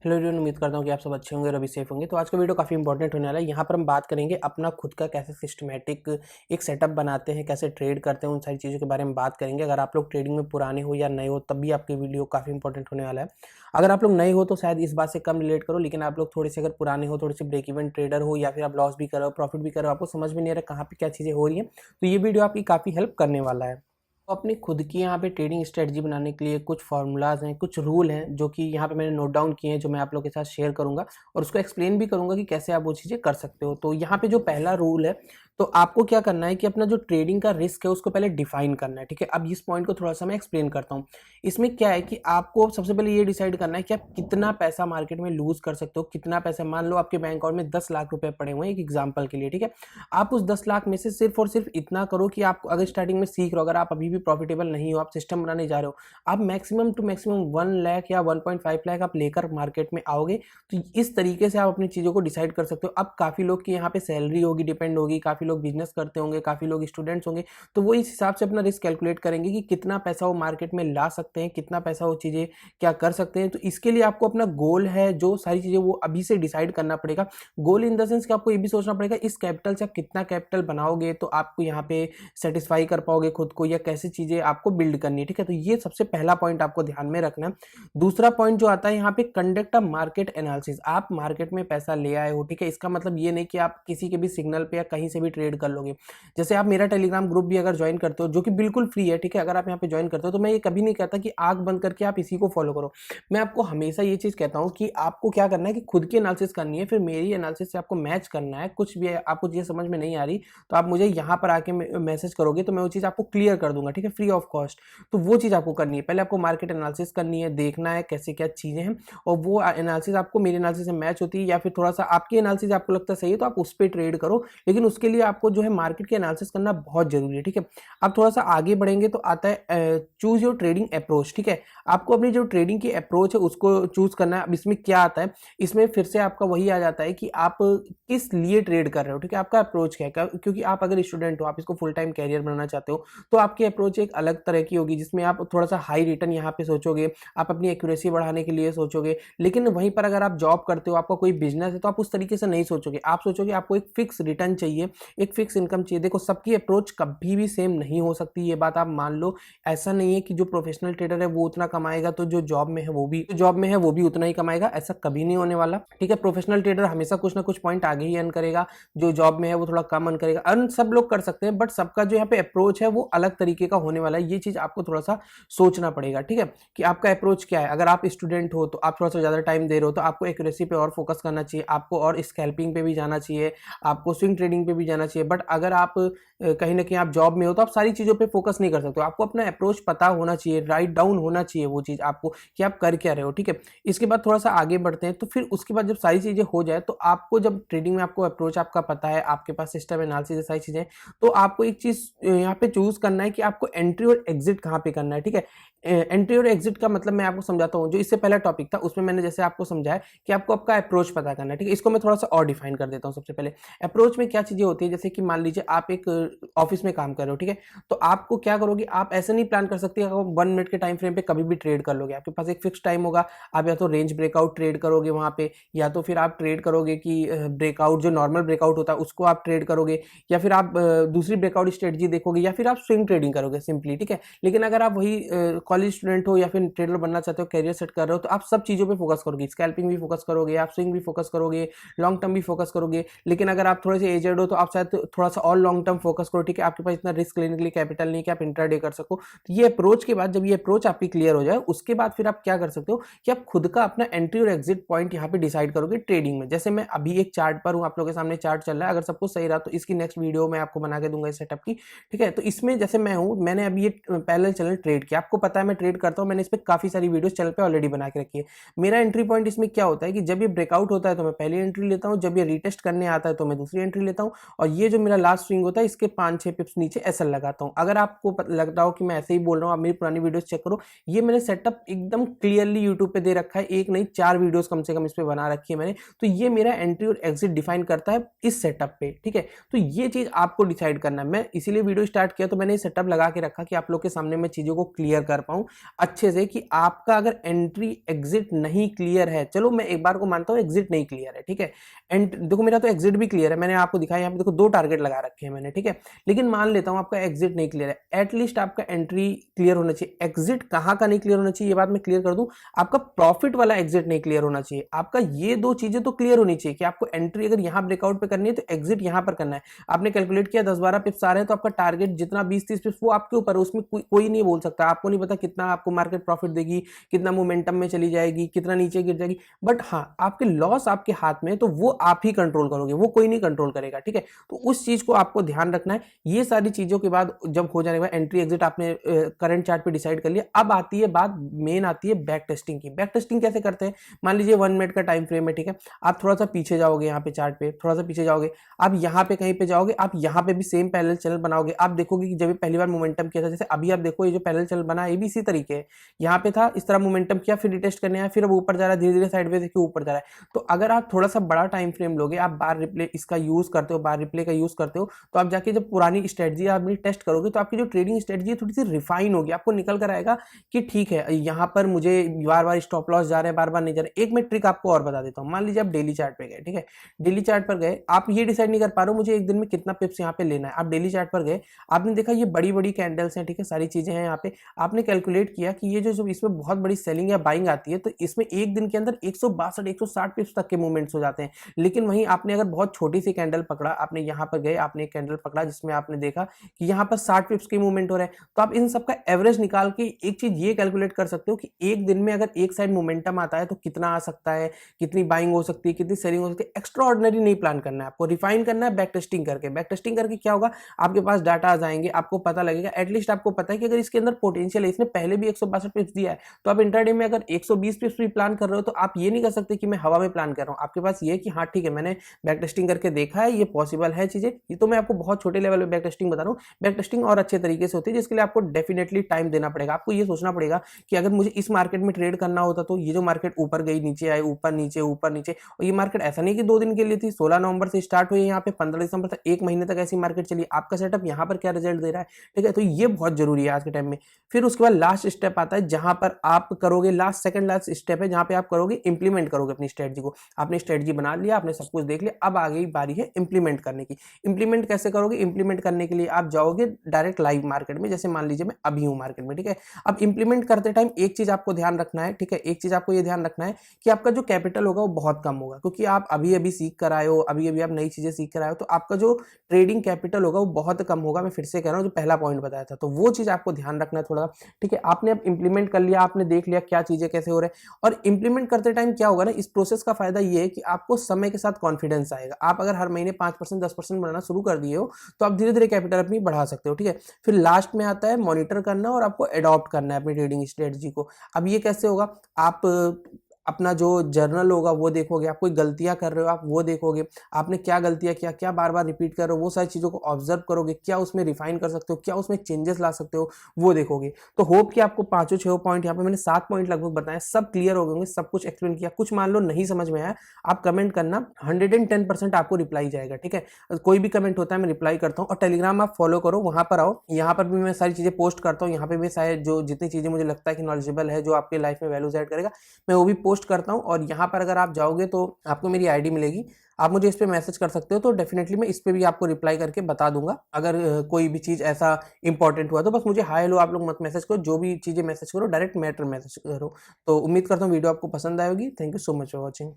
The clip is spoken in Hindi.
हेलो एवरीवन, उम्मीद करता हूँ कि आप सब अच्छे होंगे और अभी सेफ होंगे। तो आज का वीडियो काफ़ी इंपॉर्टेंट होने वाला है। यहाँ पर हम बात करेंगे अपना खुद का कैसे सिस्टमैटिक एक सेटअप बनाते हैं, कैसे ट्रेड करते हैं, उन सारी चीज़ों के बारे में बात करेंगे। अगर आप लोग ट्रेडिंग में पुराने हो या नए हो तब भी आपके वीडियो काफ़ी इंपॉर्टेंट होने वाला है। अगर आप लोग नए हो तो शायद इस बात से कम रिलेट करो, लेकिन आप लोग थोड़े से अगर पुराने हो, थोड़े से ब्रेक इवन ट्रेडर हो या फिर आप लॉस भी करो प्रॉफिट भी करो, आपको समझ में नहीं आ रहा कहाँ पर क्या चीज़ें हो रही हैं, तो ये वीडियो आपकी काफ़ी हेल्प करने वाला है। तो अपनी खुद की यहाँ पे ट्रेडिंग स्ट्रेटजी बनाने के लिए कुछ फार्मूलाज हैं, कुछ रूल हैं जो कि यहाँ पे मैंने नोट डाउन किए हैं, जो मैं आप लोगों के साथ शेयर करूंगा और उसको एक्सप्लेन भी करूंगा कि कैसे आप वो चीज़ें कर सकते हो। तो यहाँ पे जो पहला रूल है, तो आपको क्या करना है कि अपना जो ट्रेडिंग का रिस्क है उसको पहले डिफाइन करना है। ठीक है, अब इस पॉइंट को थोड़ा सा मैं एक्सप्लेन करता हूँ। इसमें क्या है कि आपको सबसे पहले ये डिसाइड करना है कि आप कितना पैसा मार्केट में लूज कर सकते हो, कितना पैसा। मान लो आपके बैंक अकाउंट में 10 लाख रुपए पड़े हुए हैं एक एग्जाम्पल के लिए, ठीक है। आप उस 10 लाख में से सिर्फ और सिर्फ इतना करो कि आप अगर स्टार्टिंग में सीख रहे हो, अगर आप अभी भी प्रॉफिटेबल नहीं हो, आप सिस्टम बनाने जा रहे हो, आप मैक्सिमम टू मैक्सिमम 1 लाख या 1.5 लाख आप लेकर मार्केट में आओगे। तो इस तरीके से आप अपनी चीज़ों को डिसाइड कर सकते हो। अब काफ़ी लोग की यहाँ पे सैलरी होगी, डिपेंड होगी, काफ़ी लोग बिजनेस करते होंगे, काफ़ी लोग स्टूडेंट्स होंगे, तो वो इस हिसाब से अपना रिस्क कैलकुलेट करेंगे कि कितना पैसा वो मार्केट में ला सकते हैं, कितना पैसा वो चीज़ें क्या कर सकते हैं। तो इसके लिए आपको अपना गोल है, जो सारी चीज़ें वो अभी से डिसाइड करना पड़ेगा। गोल इन द सेंस कि आपको ये भी सोचना पड़ेगा इस कैपिटल से आप कितना कैपिटल बनाओगे तो आपको यहाँ पे सेटिस्फाई कर पाओगे खुद को, या कैसी चीज़ें आपको बिल्ड करनी है। ठीक है, तो ये सबसे पहला पॉइंट आपको ध्यान में रखना है। दूसरा पॉइंट जो आता है यहाँ पे, कंडक्ट अ मार्केट एनालिसिस। आप मार्केट में पैसा ले आए हो, ठीक है, इसका मतलब ये नहीं कि आप किसी के भी सिग्नल पे या कहीं से भी ट्रेड कर लोगे। जैसे आप मेरा टेलीग्राम ग्रुप भी अगर ज्वाइन करते हो, जो कि बिल्कुल फ्री है, ठीक है, अगर आप यहाँ पे ज्वाइन करते हो तो मैं ये कभी नहीं कहता कि आंख बंद करके आप इसी को फॉलो करो। मैं आपको हमेशा ये चीज़ कहता हूँ कि आपको क्या करना है कि खुद की एनालिसिस करनी है, फिर मेरी एनालिसिस से आपको मैच करना है। कुछ भी आपको चीज़ें समझ में नहीं आ रही तो आप मुझे यहाँ पर आके मैसेज करोगे तो मैं वो चीज़ आपको क्लियर कर दूंगा, ठीक है, फ्री ऑफ कॉस्ट। तो वो चीज़ आपको करनी है, पहले आपको मार्केट एनालिसिस करनी है, देखना है कैसे क्या चीज़ें हैं, और वो एनालिसिस आपको मेरी एनालिसिस से मैच होती है या फिर थोड़ा सा आपकी एनालिसिस आपको लगता है सही है तो आप उस पर ट्रेड करो। लेकिन उसके लिए आपको जो है मार्केट की एनालिसिस करना बहुत जरूरी है। ठीक है, आप थोड़ा सा आगे बढ़ेंगे तो आता है चूज योर ट्रेडिंग अप्रोच। ठीक है, आपको अपनी जो ट्रेडिंग की अप्रोच है उसको चूज करना है। अब इसमें क्या आता है, इसमें फिर से आपका वही आ जाता है कि आप किस लिए ट्रेड कर रहे हो, ठीक है, आपका अप्रोच क्या है। क्योंकि आप अगर स्टूडेंट हो, आप इसको फुल टाइम कैरियर बनाना चाहते हो, तो आपकी अप्रोच एक अलग तरह की होगी, जिसमें आप थोड़ा सा हाई रिटर्न यहाँ पे सोचोगे, आप अपनी एक्यूरेसी बढ़ाने के लिए सोचोगे। लेकिन वहीं पर अगर आप जॉब करते हो, आपका कोई बिजनेस है, तो आप उस तरीके से नहीं सोचोगे। आप सोचोगे आपको एक फिक्स रिटर्न चाहिए, एक फिक्स इनकम चाहिए। देखो, सबकी अप्रोच कभी भी सेम नहीं हो सकती, ये बात आप मान लो। ऐसा नहीं है कि जो प्रोफेशनल ट्रेडर है वो उतना कमाएगा तो जो जॉब में है वो भी उतना ही कमाएगा, ऐसा कभी नहीं होने वाला। ठीक है, प्रोफेशनल ट्रेडर हमेशा कुछ ना कुछ पॉइंट आगे ही अर्न करेगा, जो जॉब में है वो थोड़ा कम अर्न करेगा। अर्न सब लोग कर सकते हैं, बट सबका जो यहाँ पे अप्रोच है वो अलग तरीके का होने वाला है। ये चीज आपको थोड़ा सा सोचना पड़ेगा, ठीक है, कि आपका अप्रोच क्या है। अगर आप स्टूडेंट हो तो आप थोड़ा सा ज्यादा टाइम दे रहे हो तो आपको एक्यूरेसी पे और फोकस करना चाहिए, आपको और स्कैल्पिंग पे भी जाना चाहिए, आपको स्विंग ट्रेडिंग पे भी जाना चाहिए। बट अगर आप कहीं ना कहीं आप जॉब में हो तो आप सारी चीज़ों पे फोकस नहीं कर सकते हो। आपको अपना अप्रोच पता होना चाहिए, राइट डाउन होना चाहिए वो चीज़ आपको कि आप कर क्या रहे हो। ठीक है, इसके बाद थोड़ा सा आगे बढ़ते हैं। तो फिर उसके बाद जब सारी चीज़ें हो जाए तो आपको, जब ट्रेडिंग में आपको अप्रोच आपका पता है, आपके पास सिस्टम एनालिसिस है, सारी चीज़ें, तो आपको एक चीज़ यहाँ पे चूज करना है कि आपको एंट्री और एग्जिट कहाँ पे करना है। ठीक है, एंट्री और एग्जिट का मतलब मैं आपको समझाता हूँ। जो इससे पहला टॉपिक था उसमें मैंने जैसे आपको समझाया कि आपको आपका अप्रोच पता करना है। ठीक है, इसको मैं थोड़ा सा और डिफाइन कर देता हूँ। सबसे पहले अप्रोच में क्या चीजें होती है, जैसे कि मान लीजिए आप एक ऑफिस में काम कर रहे हो, ठीक है, तो आपको क्या करोगे, आप ऐसे नहीं प्लान कर सकते कि आप 1 मिनट के टाइम फ्रेम पे कभी भी ट्रेड कर लोगे। आपके पास एक फिक्स टाइम होगा, आप या तो रेंज ब्रेकआउट ट्रेड करोगे वहां पे, या तो फिर आप ट्रेड करोगे कि ब्रेकआउट, जो नॉर्मल ब्रेकआउट होता है उसको आप ट्रेड करोगे, या फिर आप दूसरी ब्रेकआउट स्ट्रेटजी देखोगे, या फिर आप स्विंग ट्रेडिंग करोगे सिंपली। ठीक है, लेकिन अगर आप वही कॉलेज स्टूडेंट हो या फिर ट्रेडर बनना चाहते हो, कैरियर सेट कर रहे हो, तो आप सब चीजों पे फोकस करोगे, स्कैल्पिंग भी फोकस करोगे, आप स्विंग भी फोकस करोगे, लॉन्ग टर्म भी फोकस करोगे। लेकिन अगर आप थोड़े से एजेड हो तो आप शायद थोड़ा सा और लॉन्ग टर्म फोकस करो। ठीक है, आपके पास इतना रिस्क लेने के लिए कैपिटल नहीं कि आप इंट्राडे कर सको। तो ये अप्रोच के बाद, जब ये अप्रोच आपकी क्लियर हो जाए, उसके बाद फिर आप क्या कर सकते हो कि आप खुद का अपना एंट्री और एग्जिट पॉइंट यहाँ पे डिसाइड करोगे ट्रेडिंग में। जैसे मैं अभी एक चार्ट पर हूँ, आप लोगों के सामने चार्ट चल रहा है, अगर सब कुछ सही रहा तो इसकी नेक्स्ट वीडियो मैं आपको बना के दूंगा इस सेटअप की। ठीक है, तो इसमें जैसे मैं हूँ, मैंने अभी ये पैरेलल चैनल ट्रेड किया, आपको पता है मैं ट्रेड करता हूँ, मैंने इस पर काफी सारी वीडियोस चैनल पे ऑलरेडी बना के रखी है। मेरा एंट्री पॉइंट इसमें क्या होता है कि जब ये ब्रेकआउट होता है तो मैं पहली एंट्री लेता हूँ, जब ये रीटेस्ट करने आता है तो मैं दूसरी एंट्री लेता हूँ, और ये जो मेरा लास्ट स्विंग होता है इसके 5-6 पिप्स नीचे एसएल लगाता हूँ। अगर आपको लगता हो कि मैं ऐसे ही बोल रहा हूँ, आप मेरी पुरानी वीडियोस चेक करो, ये मैंने सेटअप एकदम क्लियरली यूट्यूब पे दे रखा है, एक नहीं 4 वीडियोस कम से कम इस पे बना रखी है मैंने। तो ये मेरा एंट्री और एग्जिट डिफाइन करता है इस सेटअप पे। ठीक है, तो ये चीज आपको डिसाइड करना है। मैं इसीलिए वीडियो स्टार्ट किया तो मैंने सेटअप लगा के रखा कि आप लोग के सामने मैं चीजों को क्लियर कर पाऊँ, पाऊँ अच्छे से कि आपका अगर एंट्री एग्जिट नहीं क्लियर है, चलो मैं एक बार को मानता हूँ एग्जिट नहीं क्लियर है, ठीक है, एंड देखो मेरा तो एग्जिट भी क्लियर है, मैंने आपको दिखाया यहाँ पे देखो 2 टारगेट लगा रखे हैं मैंने, ठीक है, लेकिन मान लेता हूँ आपका एग्जिट नहीं क्लियर है, एटलीस्ट आपका एंट्री क्लियर होना चाहिए। एग्जिट कहाँ का नहीं क्लियर होना चाहिए ये बात मैं क्लियर कर दूं, आपका प्रॉफिट वाला एग्जिट नहीं क्लियर होना चाहिए, आपका ये 2 चीजें तो क्लियर होनी चाहिए कि आपको एंट्री अगर यहाँ ब्रेकआउट पे करनी है तो एग्जिट यहाँ पर करना है। आपने कैलकुलेट किया 10-12 पिप्स आ रहे हैं तो आपका टारगेट जितना 20-30 पिप्स वो आपके ऊपर है, उसमें कोई नहीं बोल सकता, आपको नहीं पता कितना आपको मार्केट प्रॉफिट देगी, कितना मोमेंटम में चली जाएगी, कितना नीचे गिर जाएगी, बट हाँ आपके लॉस आपके हाथ में, तो वो आप ही कंट्रोल करोगे, वो कोई नहीं कंट्रोल करेगा, ठीक है। तो उस चीज को आपको ध्यान रखना है। ये सारी चीजों के बाद जब हो जाने के बाद एंट्री एग्जिट आपने करंट चार्ट पे डिसाइड कर लिया, अब आती है बात, मेन आती है बैक टेस्टिंग की। बैक टेस्टिंग कैसे करते हैं, मान लीजिए 1 मिनट का टाइम फ्रेम है, ठीक है, आप थोड़ा सा पीछे जाओगे, यहाँ पे चार्ट पे थोड़ा सा पीछे जाओगे, आप यहाँ पे कहीं पे जाओगे, आप यहाँ पे भी सेम पैरेलल चैनल बनाओगे, आप देखोगे कि जब ये पहली बार मोमेंटम किया था, जैसे अभी आप देखो ये जो पैरेलल चैनल बना ये भी इसी तरीके है, यहाँ पे था इस तरह मोमेंटम किया, फिर रिटेस्ट करने आया, फिर अब ऊपर जा रहा है, धीरे धीरे साइडवेज देखिए ऊपर जा रहा है। तो अगर आप थोड़ा सा बड़ा टाइम फ्रेम लोगे, आप बार रिप्ले इसका यूज करते हो, बार रिप्ले का यूज करते हो, तो आप जाके जब पुरानी स्ट्रेटजी आप टेस्ट करोगे तो आपकी जो ट्रेडिंग स्ट्रेटजी है थोड़ी सी रिफाइन होगी, आपको निकल कर आएगा कि ठीक है यहाँ पर मुझे बार बार स्टॉप लॉस जा रहे हैं, बार बार नहीं जा रहे। एक मैं ट्रिक आपको और बता देता हूँ, मान लीजिए आप डेली चार्ट पे गए, ठीक है, डेली चार्ट पर गए, आप ये डिसाइड नहीं कर पा रहे हो मुझे एक दिन में कितना पिप्स यहाँ पे लेना है, आप डेली चार्ट पर गए, आपने देखा ये बड़ी बड़ी कैंडल्स हैं, ठीक है, सारी चीजें हैं यहाँ पे, आपने कैलकुलेट किया कि ये जो इसमें बहुत बड़ी सेलिंग या बाइंग आती है, तो इसमें एक दिन के अंदर 162 160 पिप्स तक के मूवमेंट्स हो जाते हैं। लेकिन वहीं आपने अगर बहुत छोटी सी कैंडल पकड़ा, आपने यहाँ पर गए, आपने एक कैंडल पकड़ा जिसमें आपने देखा कि यहाँ पर 60 पिप्स की मूवमेंट हो रहा है, तो आप इन सब का एवरेज निकाल के एक चीज ये कैलकुलेट कर सकते हो कि एक दिन में अगर एक साइड मोमेंटम आता है तो कितना आ सकता है, कितनी बाइंग हो सकती है, कितनी सेलिंग हो सकती है। एक्स्ट्रा ऑर्डिनरी नहीं प्लान करना है, आपको रिफाइन करना है बैक टेस्टिंग करके। बैक टेस्टिंग करके क्या होगा, आपके पास डाटा आ जाएंगे, आपको पता लगेगा, एटलीस्ट आपको पता है कि अगर इसके अंदर पोटेंशियल है, इसने पहले भी 162 पिप्स दिया है, तो आप इंटरडे में अगर 120 पिप्स भी प्लान कर रहे हो तो आप ये नहीं कर सकते कि मैं हवा में प्लान कर रहा हूँ। आपके पास ये कि हाँ ठीक है मैंने बैक टेस्टिंग करके देखा है, ये पॉसिबल है चीजें। ये तो मैं आपको बहुत छोटे लेवल पे बैक टेस्टिंग बता रहा हूँ, बैक टेस्टिंग और अच्छे तरीके से होती है जिसके लिए आपको डेफिनेटली टाइम देना पड़ेगा। आपको ये सोचना पड़ेगा कि अगर मुझे इस मार्केट में ट्रेड करना होता तो ये जो मार्केट ऊपर गई नीचे आई, ऊपर नीचे ऊपर नीचे, और ये मार्केट ऐसा नहीं कि 2 दिन के लिए थी, 16 नवंबर से स्टार्ट हुई, यहाँ पे 15 दिसंबर तक 1 महीने तक ऐसी मार्केट चली। आपका सेटअप यहाँ पर क्या रिजल्ट दे रहा है, ठीक है, तो ये बहुत जरूरी है आज के टाइम में। फिर उसके बाद लास्ट स्टेप आता है जहां पर आप करोगे, सेकंड लास्ट स्टेप है जहां पे आप करोगे इंप्लीमेंट करोगे अपनी स्ट्रेटजी को। आपने स्ट्रेटजी बना लिया, आपने सब कुछ देख लिया, अब आ गई बारी है इंप्लीमेंट करने की। इंप्लीमेंट कैसे करोगे, इंप्लीमेंट करने के लिए आप जाओगे डायरेक्ट लाइव मार्केट में, जैसे मान लीजिए मैं अभी हूं मार्केट में, ठीक है। अब इंप्लीमेंट करते टाइम एक चीज आपको ध्यान रखना है, ठीक है, एक चीज आपको ये ध्यान रखना है कि आपका जो कैपिटल होगा वो बहुत कम होगा, क्योंकि आप अभी अभी सीख कर आए हो, अभी अभी आप नई चीजें सीख कर आए हो, तो आपका जो ट्रेडिंग कैपिटल होगा वो बहुत कम होगा। मैं फिर से कह रहा हूँ जो पहला पॉइंट बताया था, तो वो चीज आपको ध्यान रखना है थोड़ा, ठीक है। आपने अब इंप्लीमेंट कर लिया, आपने देख लिया क्या चीजें कैसे हो रहे हैं, और इंप्लीमेंट करते टाइम क्या होगा ना, इस प्रोसेस का फायदा ये है कि आपको समय के साथ कॉन्फिडेंस आएगा। आप अगर हर महीने 5% 10% बनाना शुरू कर दिए हो तो आप धीरे धीरे कैपिटल अपनी बढ़ा सकते हो, ठीक है। फिर लास्ट में आता है मॉनिटर करना और आपको एडॉप्ट करना है अपनी ट्रेडिंग स्ट्रेटजी को। अब ये कैसे होगा, आप अपना जो जर्नल होगा वो देखोगे, आप कोई गलतियां कर रहे हो आप वो देखोगे, आपने क्या गलतियां किया, क्या बार बार रिपीट कर रहे हो, वो सारी चीज़ों को ऑब्जर्व करोगे, क्या उसमें रिफाइन कर सकते हो, क्या उसमें चेंजेस ला सकते हो, वो देखोगे। तो होप कि आपको 5-6 पॉइंट, यहाँ पे मैंने 7 पॉइंट लगभग बताए, सब क्लियर हो गए, सब कुछ एक्सप्लेन किया। कुछ मान लो नहीं समझ में आया, आप कमेंट करना, 110% आपको रिप्लाई जाएगा, ठीक है। कोई भी कमेंट होता है मैं रिप्लाई करता हूँ। और टेलीग्राम आप फॉलो करो, वहां पर आओ, यहाँ पर भी मैं सारी चीज़ें पोस्ट करता हूँ। यहाँ पे भी शायद जो जितनी चीज़ें मुझे लगता है कि नॉलेजेबल है, जो आपके लाइफ में वैल्यूज ऐड करेगा, मैं वो भी पोस्ट करता हूँ। और यहाँ पर अगर आप जाओगे तो आपको मेरी आईडी मिलेगी, आप मुझे इस पे मैसेज कर सकते हो, तो डेफिनेटली मैं इस पे भी आपको रिप्लाई करके बता दूंगा। अगर कोई भी चीज़ ऐसा इंपॉर्टेंट हुआ तो बस मुझे हाय हेलो आप लोग मत मैसेज करो, जो भी चीज़ें मैसेज करो डायरेक्ट मैटर मैसेज करो। तो उम्मीद करता हूँ वीडियो आपको पसंद आएगी। Thank you so much for watching.